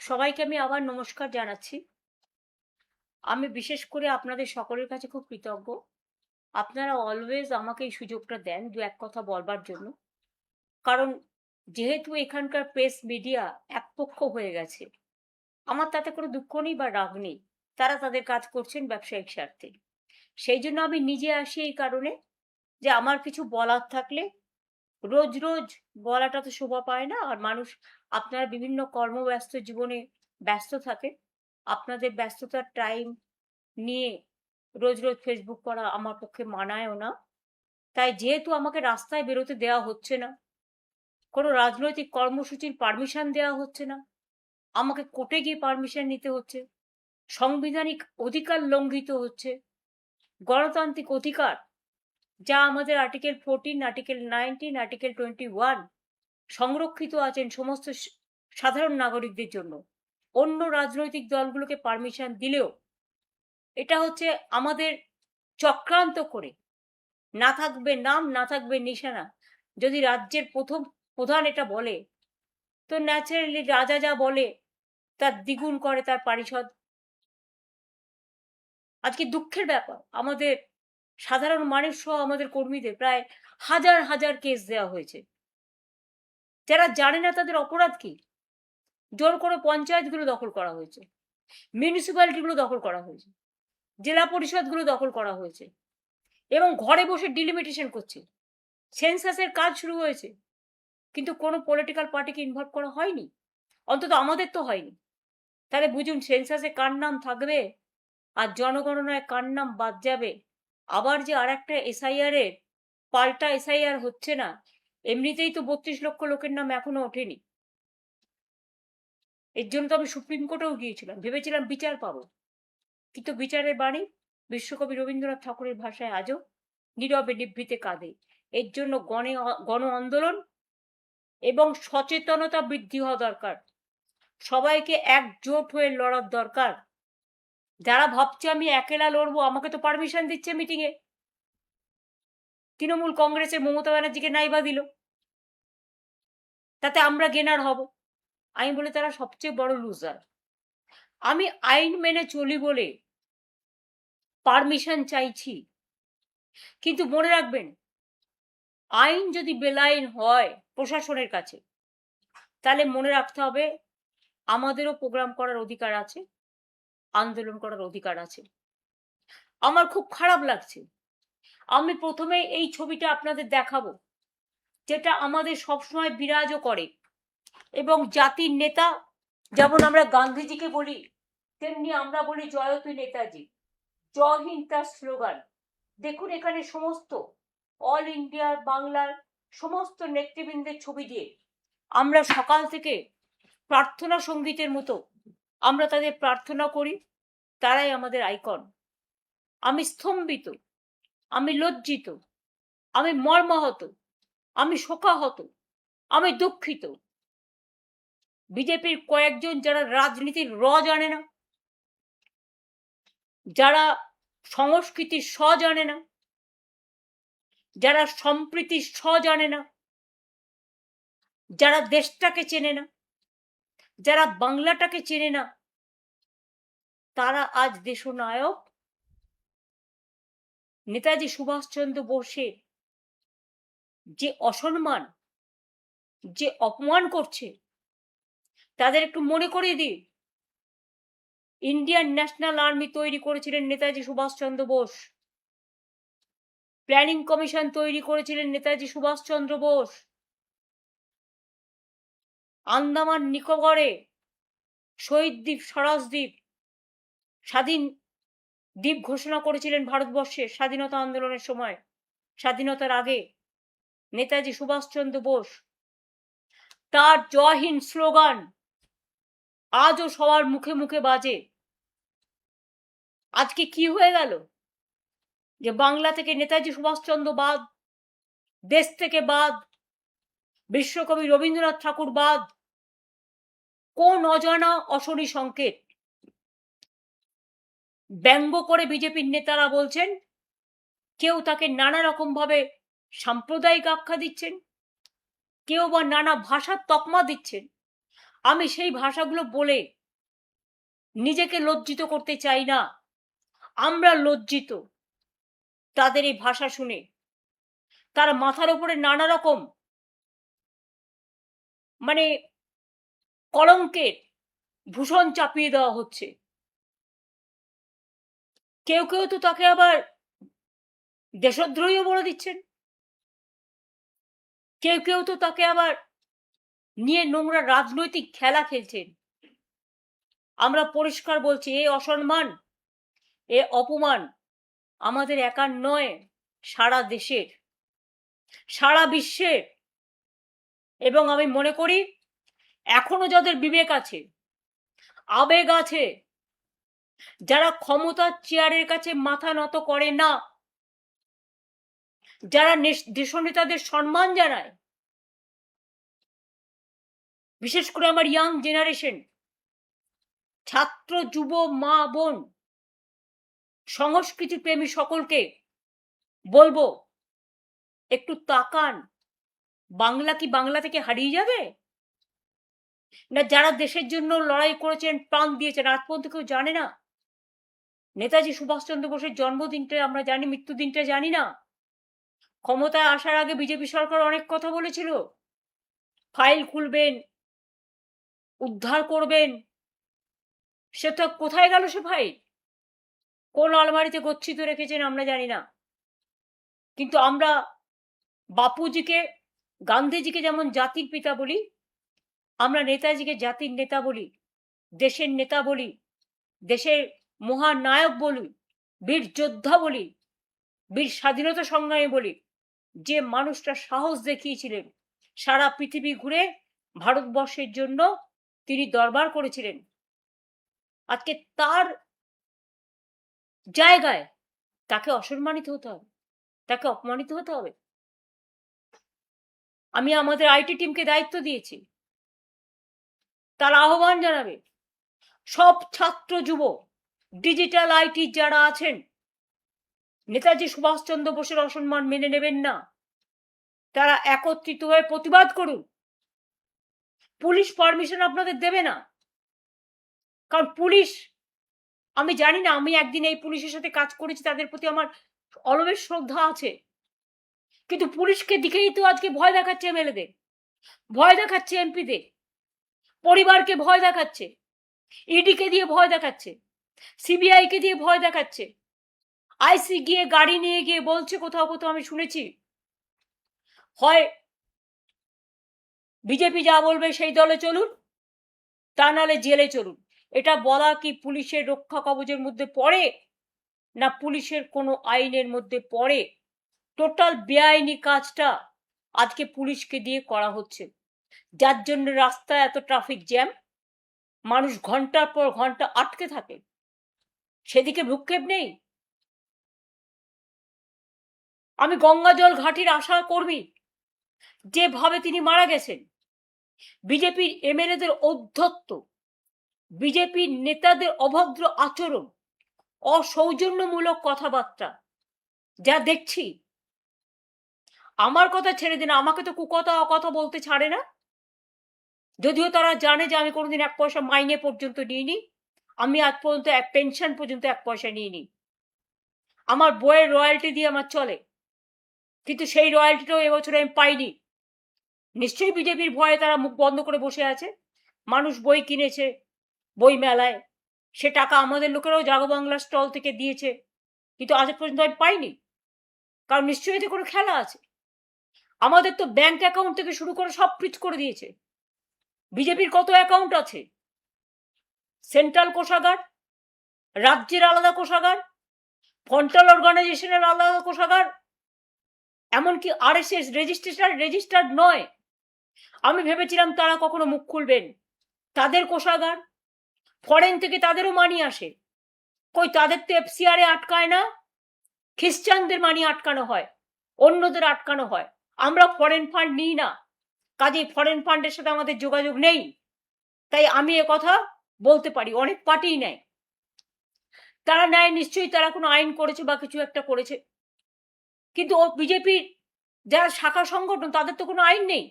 সবাইকে আমি আবার নমস্কার জানাচ্ছি। আমি বিশেষ করে আপনাদের সকলের কাছে খুব কৃতজ্ঞ। আপনারা অলওয়েজ আমাকে এই সুযোগটা দেন ২-১ কথা বলবার জন্য। কারণ যেহেতু এখানকার প্রেস মিডিয়া একপক্ষ হয়ে গেছে, আমার তাতে কোনো দুঃখ নেই বা রাগ নেই। তারা তাদের কাজ করছেন ব্যবসায়িক স্বার্থে। সেই জন্য আমি নিজে আসি এই কারণে যে আমার কিছু বলার থাকলে রোজ, রোজ বলাটা তো শোভা পায় না। আর মানুষ আপনারা বিভিন্ন কর্মব্যস্ত জীবনে ব্যস্ত থাকেন। আপনাদের ব্যস্ততার টাইম নিয়ে রোজ, রোজ ফেসবুক করা আমার পক্ষে মানায়ও না। তাই যেহেতু আমাকে রাস্তায় বেরোতে দেওয়া হচ্ছে না, কোনো রাজনৈতিক কর্মসূচির পারমিশন দেওয়া হচ্ছে না, আমাকে কোর্টে গিয়ে পারমিশন নিতে হচ্ছে, সাংবিধানিক অধিকার লঙ্ঘিত হচ্ছে, গণতান্ত্রিক অধিকার যা আমাদের আর্টিকেল 14, আর্টিকেল 19, আর্টিকেল 21 সংরক্ষিত আছেন সমস্ত সাধারণ নাগরিকদের জন্য। অন্য রাজনৈতিক দলগুলোকে পারমিশন দিলেও এটা হচ্ছে আমাদের চক্রান্ত করে না থাকবে নাম, না থাকবে নিশানা। যদি রাজ্যের প্রধান এটা বলে, তো ন্যাচারালি রাজা যা বলে তার দ্বিগুণ করে তার পারিষদ। আজকে দুঃখের ব্যাপার, আমাদের সাধারণ মানুষ সহ আমাদের কর্মীদের প্রায় হাজার হাজার কেস দেওয়া হয়েছে। যারা জানে না তাদের অপরাধ কি। জোর করে পঞ্চায়েতগুলো দখল করা হয়েছে, মিউনিসিপ্যালিটিগুলো দখল করা হয়েছে, জেলা পরিষদগুলো দখল করা হয়েছে এবং ঘরে বসে ডিলিমিটেশন করছে। সেন্সাসের কাজ শুরু হয়েছে, কিন্তু কোনো পলিটিক্যাল পার্টিকে ইনভলভ করা হয়নি। অন্তত আমাদের তো হয়নি। তাহলে বুঝুন সেন্সাসে কার নাম থাকবে আর জনগণনায় কার নাম বাদ যাবে। আবার যে আর একটা এসআইআর এর পাল্টা এসআইআর হচ্ছে না, এমনিতেই তো ৩২ লক্ষ লোকের নাম এখনো ওঠেনি। এর জন্য তো আমি সুপ্রিম কোর্টেও গিয়েছিলাম, ভেবেছিলাম বিচার পাবো, কিন্তু বিচারের বাণী বিশ্বকবি রবীন্দ্রনাথ ঠাকুরের ভাষায় আজও নীরবে নিভৃতে কাঁদে। এর জন্য গণ আন্দোলন এবং সচেতনতা বৃদ্ধি হওয়া দরকার। সবাইকে একজোট হয়ে লড়ার দরকার। যারা ভাবছে আমি একেলা লড়বো, আমাকে তো পারমিশন দিচ্ছে মিটিংয়ে। তৃণমূল কংগ্রেসের মমতা ব্যানার্জিকে নাইবা দিল, তাতে আমরা গেনার হব। আমি বলি তারা সবচেয়ে বড় লুজার। আমি আইন মেনে চলি বলে পারমিশন চাইছি, কিন্তু মনে রাখবেন আইন যদি বেলাইন হয় প্রশাসনের কাছে, তাহলে মনে রাখতে হবে আমাদেরও প্রোগ্রাম করার অধিকার আছে, আন্দোলন করার অধিকার আছে। আমার খুব খারাপ লাগছে। আমি প্রথমে এই ছবিটা আপনাদের দেখাবো, যেটা আমাদের সবসময় বিরাজও করে এবং জাতির নেতা যেমন আমরা গান্ধীজিকে বলি, তেমনি আমরা বলি জয়তু নেতাজি। জয় হিন্দ তার স্লোগান। দেখুন এখানে সমস্ত অল ইন্ডিয়ার বাংলার সমস্ত নেতৃবৃন্দের ছবি দিয়ে আমরা সকাল থেকে প্রার্থনা সঙ্গীতের মতো আমরা তাদের প্রার্থনা করি। তারাই আমাদের আইকন। আমি স্তম্ভিত, আমি লজ্জিত, আমি মর্মাহত, আমি শোকাহত, আমি দুঃখিত। বিজেপির কয়েকজন যারা রাজনীতির জানে না, যারা সংস্কৃতির জানে না, যারা সম্প্রীতির জানে না, যারা দেশটাকে চেনে না, যারা বাংলাটাকে চেনে না, তারা আজ দেশনায়ক নেতাজি সুভাষচন্দ্র বোসের যে অসম্মান, যে অপমান করছে, তাদের একটু মনে করিয়ে দিই। ইন্ডিয়ান ন্যাশনাল আর্মি তৈরি করেছিলেন নেতাজি সুভাষচন্দ্র বোস। প্ল্যানিং কমিশন তৈরি করেছিলেন নেতাজি সুভাষচন্দ্র বোস। আন্দামান নিকোবরে শহীদ দ্বীপ, স্বরাজ দ্বীপ, স্বাধীন দ্বীপ ঘোষণা করেছিলেন ভারতবর্ষের স্বাধীনতা আন্দোলনের সময়, স্বাধীনতার আগে নেতাজি সুভাষচন্দ্র বোস। তার জয় হিন্দ স্লোগান আজও সবার মুখে মুখে বাজে। আজকে কি হয়ে গেল যে বাংলা থেকে নেতাজি সুভাষচন্দ্র বাদ, দেশ থেকে বাদ, বিশ্বকবি রবীন্দ্রনাথ ঠাকুর বাদ। কোন অজানা অশনি সংকেত। ব্যঙ্গ করে বিজেপির নেতারা বলছেন, কেউ তাকে নানা রকম ভাবে সাম্প্রদায়িক আখ্যা দিচ্ছেন, কেউ বা নানা ভাষার তকমা দিচ্ছেন। আমি সেই ভাষাগুলো বলে নিজেকে লজ্জিত করতে চাই না। আমরা লজ্জিত তাদের এই ভাষা শুনে। তার মাথার উপরে নানা রকম মানে কলঙ্কের ভূষণ চাপিয়ে দেওয়া হচ্ছে। কেউ কেউ তো তাকে আবার দেশদ্রোহীও বলে দিচ্ছেন। কেউ কেউ তো তাকে আবার নিয়ে নোংরা রাজনৈতিক খেলা খেলছেন। আমরা পরিষ্কার বলছি, এ অসম্মান, এ অপমান আমাদের একার নয়, সারা দেশের, সারা বিশ্বের। এবং আমি মনে করি এখনো যাদের বিবেক আছে, আবেগ আছে, যারা ক্ষমতার চেয়ারের কাছে মাথা নত করে না, যারা দেশনেতাদের সম্মান জানায়, বিশেষ করে আমার ইয়াং জেনারেশন, ছাত্র, যুব, মা, বোন, সংস্কৃতি প্রেমী সকলকে বলবো, একটু তাকান। বাংলা কি বাংলা থেকে হারিয়ে যাবে? না যারা দেশের জন্য লড়াই করেছেন, প্রাণ দিয়েছেন, আজ পর্যন্ত কেউ জানে না? নেতাজি সুভাষচন্দ্র বোসের জন্মদিনটা আমরা জানি, মৃত্যুদিনটা জানি না? ক্ষমতায় আসার আগে বিজেপি সরকার অনেক কথা বলেছিল, ফাইল খুলবেন, উদ্ধার করবেন। সে তো কোথায় গেল সে ফাইল? কোন আলমারিতে গচ্ছিত রেখেছেন আমরা জানি না। কিন্তু আমরা বাপুজিকে, গান্ধীজিকে যেমন জাতির পিতা বলি, আমরা নেতাজিকে জাতির নেতা বলি, দেশের নেতা বলি, দেশের মহানায়ক বলি, বীর যোদ্ধা বলি, বীর স্বাধীনতা সংগ্রামী বলি। যে মানুষটা সাহস দেখিয়েছিলেন, সারা পৃথিবী ঘুরে ভারতবর্ষের জন্য তিনি দরবার করেছিলেন, আজকে তার জায়গায় তাকে অসম্মানিত হতে হবে, তাকে অপমানিত হতে হবে? আমি আমাদের আইটি টিমকে দায়িত্ব দিয়েছি, তারা আহ্বান জানাবে সব ছাত্র, যুব, ডিজিটাল আইটি যারা আছেন, নেতাজি সুভাষচন্দ্র বোসের অসম্মান মেনে নেবেন না। তারা একত্রিত হয়ে প্রতিবাদ করুন। পুলিশ পারমিশন আপনাদের দেবে না, কারণ পুলিশ, আমি জানি না, আমি একদিন এই পুলিশের সাথে কাজ করেছি, তাদের প্রতি আমার অলবেশ শ্রদ্ধা আছে, কিন্তু পুলিশকে দিকেই তো আজকে ভয় দেখাচ্ছে এমএলএদের, ভয় দেখাচ্ছে এমপিদের, পরিবারকে ভয় দেখাচ্ছে, ইডিকে দিয়ে ভয় দেখাচ্ছে, সিবিআইকে দিয়ে ভয় দেখাচ্ছে, আইসি গিয়ে গাড়ি নিয়ে গিয়ে বলছে, কোথাও কোথাও আমি শুনেছি, হয় বিজেপি যা বলবে সেই দলে চলুন, তা নাহলে জেলে চলুন। এটা বলা কি পুলিশের রক্ষা কবচের মধ্যে পড়ে? না পুলিশের কোনো আইনের মধ্যে পড়ে? টোটাল বেআইনি কাজটা আজকে পুলিশকে দিয়ে করা হচ্ছে, যার জন্য রাস্তায় এত ট্রাফিক জ্যাম, মানুষ ঘন্টার পর ঘন্টা আটকে থাকে, সেদিকে ভ্রুক্ষেপ নেই। আমি গঙ্গাজল ঘাটির আশা কর্মী, যেভাবে তিনি মারা গেছেন, বিজেপির এমএলএদের ঔদ্ধত্য, বিজেপির নেতাদের অভদ্র আচরণ, অসৌজন্যমূলক কথাবার্তা যা দেখছি, আমার কথা ছেড়ে দিন, আমাকে তো কুকথা অকথা বলতে ছাড়ে না। যদিও তারা জানে যে আমি কোনোদিন 1 পয়সা মাইনে পর্যন্ত নিইনি, আমি আজ পর্যন্ত পেনশন পর্যন্ত 1 পয়সা নিইনি, আমার বইয়ের রয়্যালটি দিয়ে আমার চলে, কিন্তু সেই রয়্যালটিটাও এবছর আমি পাইনি। নিশ্চয়ই বিজেপির ভয়ে তারা মুখ বন্ধ করে বসে আছে। মানুষ বই কিনেছে বই মেলায়, সে টাকা আমাদের লোকেরাও জাগো বাংলার স্টল থেকে দিয়েছে, কিন্তু আজ পর্যন্ত আমি পাইনি, কারণ নিশ্চয়ই এতে কোনো খেলা আছে। আমাদের তো ব্যাংক অ্যাকাউন্ট থেকে শুরু করে সব ফ্রিজ করে দিয়েছে। বিজেপির কত অ্যাকাউন্ট আছে? সেন্ট্রাল কোষাগার, রাজ্যের আলাদা কোষাগার, ফন্টাল অর্গানাইজেশনের আলাদা কোষাগার, এমনকি আরএসএস রেজিস্টার্ড নয়। আমি ভেবেছিলাম তারা কখনো মুখ খুলবেন, তাদের কোষাগার, ফরেন থেকে তাদেরও মানি আসে, কই তাদের তো এফসিআর এ আটকায় না, খ্রিস্টানদের মানি আটকানো হয়, অন্যদের আটকানো হয়, আমরা ফরেন ফান্ড নিই না, কাজেই ফরেন ফান্ডের সাথে আমাদের যোগাযোগ নেই। তাই আমি কথা বলতে পারি, অনেক পার্টিই নেয়, তারা নেয় নিশ্চয়ই, তারা কোনো আইন করেছে বা কিছু একটা করেছে, কিন্তু বিজেপির যারা শাখা সংগঠন তাদের তো কোনো আইন নেই,